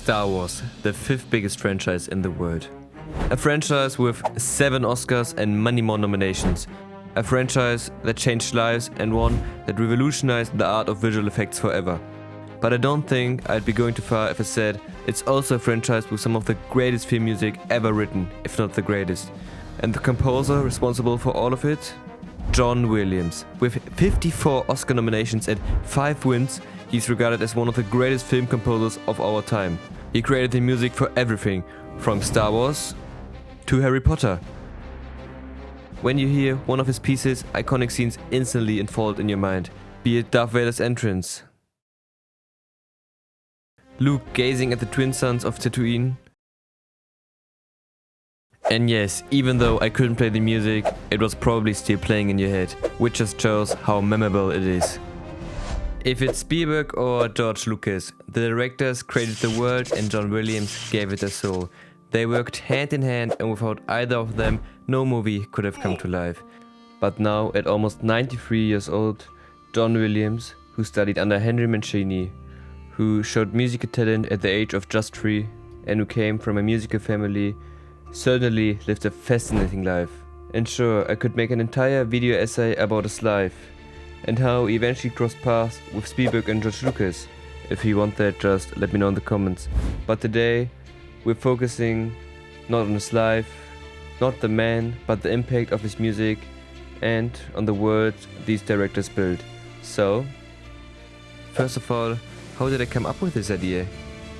Star Wars, the fifth biggest franchise in the world. A franchise with 7 Oscars and many more nominations. A franchise that changed lives and one that revolutionized the art of visual effects forever. But I don't think I'd be going too far if I said it's also a franchise with some of the greatest theme music ever written, if not the greatest. And the composer responsible for all of it? John Williams. With 54 Oscar nominations and 5 wins, he's regarded as one of the greatest film composers of our time. He created the music for everything, from Star Wars to Harry Potter. When you hear one of his pieces, iconic scenes instantly unfold in your mind. Be it Darth Vader's entrance, Luke gazing at the twin suns of Tatooine. And yes, even though I couldn't play the music, it was probably still playing in your head, which just shows how memorable it is. If it's Spielberg or George Lucas, the directors created the world and John Williams gave it a soul. They worked hand in hand, and without either of them, no movie could have come to life. But now, at almost 93 years old, John Williams, who studied under Henry Mancini, who showed musical talent at the age of just 3, and who came from a musical family, certainly lived a fascinating life. And sure, I could make an entire video essay about his life, and how he eventually crossed paths with Spielberg and George Lucas. If you want that, just let me know in the comments. But today, we're focusing not on his life, not the man, but the impact of his music and on the worlds these directors built. So, first of all, how did I come up with this idea?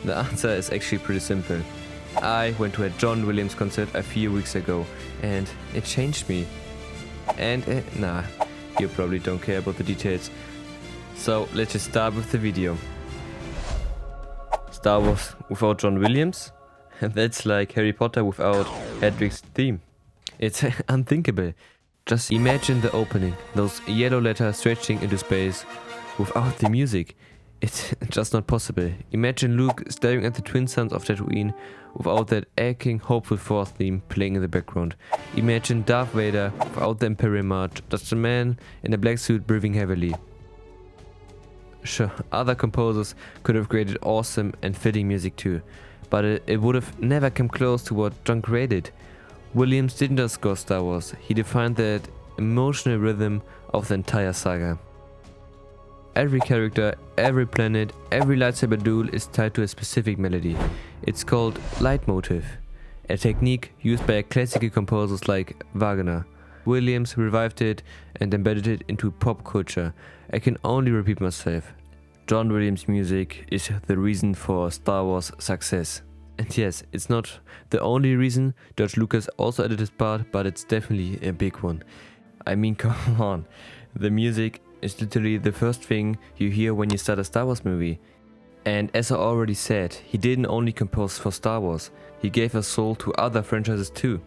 The answer is actually pretty simple. I went to a John Williams concert a few weeks ago and it changed me. And you probably don't care about the details. So let's just start with the video. Star Wars without John Williams? That's like Harry Potter without Hedwig's theme. It's unthinkable. Just imagine the opening, those yellow letters stretching into space without the music. It's just not possible. Imagine Luke staring at the twin suns of Tatooine without that aching, hopeful Force theme playing in the background. Imagine Darth Vader without the Imperial March, just a man in a black suit breathing heavily. Sure, other composers could have created awesome and fitting music too, but it would have never come close to what John created. Williams didn't just score Star Wars, he defined that emotional rhythm of the entire saga. Every character, every planet, every lightsaber duel is tied to a specific melody. It's called leitmotif, a technique used by classical composers like Wagner. Williams revived it and embedded it into pop culture. I can only repeat myself. John Williams' music is the reason for Star Wars' success. And yes, it's not the only reason. George Lucas also added his part, but it's definitely a big one. I mean, come on. The music is literally the first thing you hear when you start a Star Wars movie. And as I already said, he didn't only compose for Star Wars, he gave a soul to other franchises too.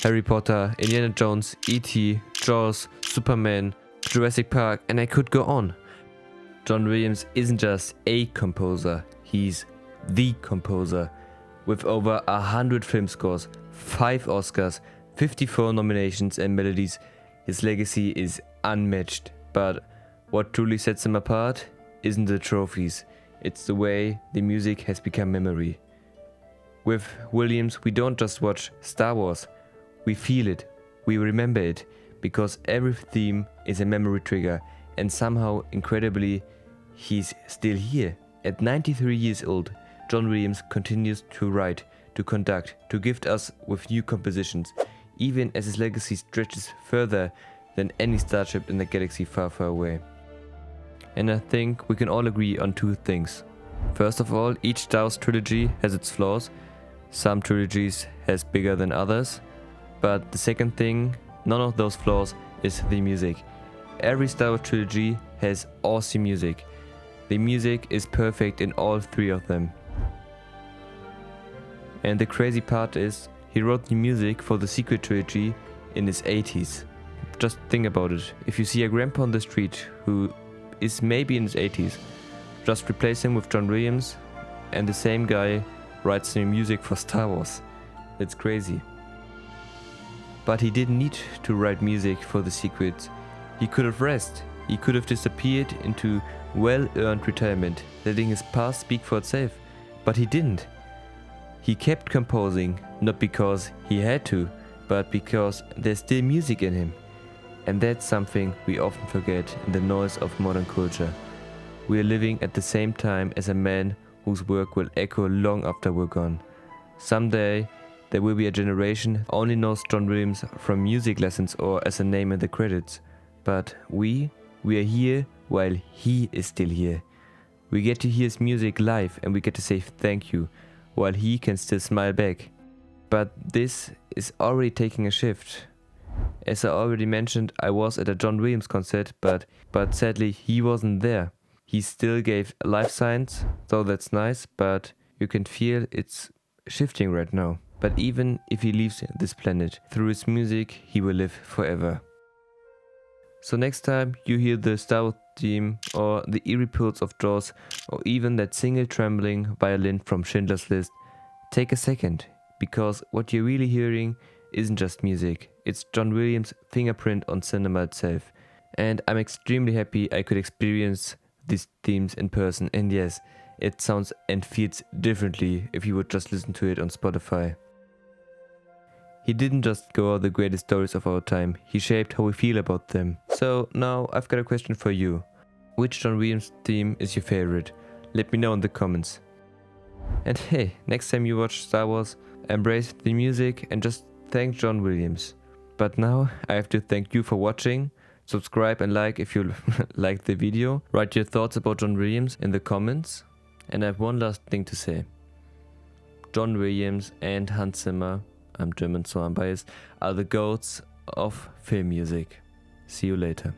Harry Potter, Indiana Jones, E.T., Jaws, Superman, Jurassic Park, and I could go on. John Williams isn't just a composer, he's the composer. With over 100 film scores, 5 Oscars, 54 nominations and melodies, his legacy is unmatched. But what truly sets him apart isn't the trophies, it's the way the music has become memory. With Williams, we don't just watch Star Wars, we feel it, we remember it, because every theme is a memory trigger, and somehow, incredibly, he's still here. At 93 years old, John Williams continues to write, to conduct, to gift us with new compositions, even as his legacy stretches further than any starship in the galaxy far, far away. And I think we can all agree on 2 things. First of all, each Star Wars trilogy has its flaws. Some trilogies has bigger than others. But the second thing, none of those flaws is the music. Every Star Wars trilogy has awesome music. The music is perfect in all 3 of them. And the crazy part is, he wrote the music for the sequel trilogy in his 80s. Just think about it. If you see a grandpa on the street who is maybe in his 80s, just replace him with John Williams and the same guy writes the music for Star Wars. It's crazy. But he didn't need to write music for the sequels. He could have rested. He could have disappeared into well-earned retirement, letting his past speak for itself. But he didn't. He kept composing, not because he had to, but because there's still music in him. And that's something we often forget in the noise of modern culture. We are living at the same time as a man whose work will echo long after we're gone. Someday, there will be a generation only knows John Williams from music lessons or as a name in the credits. But we are here while he is still here. We get to hear his music live and we get to say thank you, while he can still smile back. But this is already taking a shift. As I already mentioned, I was at a John Williams concert, but sadly he wasn't there. He still gave live signs, so that's nice, but you can feel it's shifting right now. But even if he leaves this planet, through his music he will live forever. So next time you hear the Star Wars theme, or the eerie pulse of Jaws, or even that single trembling violin from Schindler's List, take a second, because what you're really hearing isn't just music, it's John Williams' fingerprint on cinema itself. And I'm extremely happy I could experience these themes in person, and yes, it sounds and feels differently if you would just listen to it on Spotify. He didn't just score the greatest stories of our time, he shaped how we feel about them. So now I've got a question for you. Which John Williams theme is your favorite? Let me know in the comments. And hey, next time you watch Star Wars, embrace the music and just thank John Williams. But now I have to thank you for watching. Subscribe and like if you liked the video. Write your thoughts about John Williams in the comments. And I have one last thing to say. John Williams and Hans Zimmer, I'm German so I'm biased, are the goats of film music. See you later.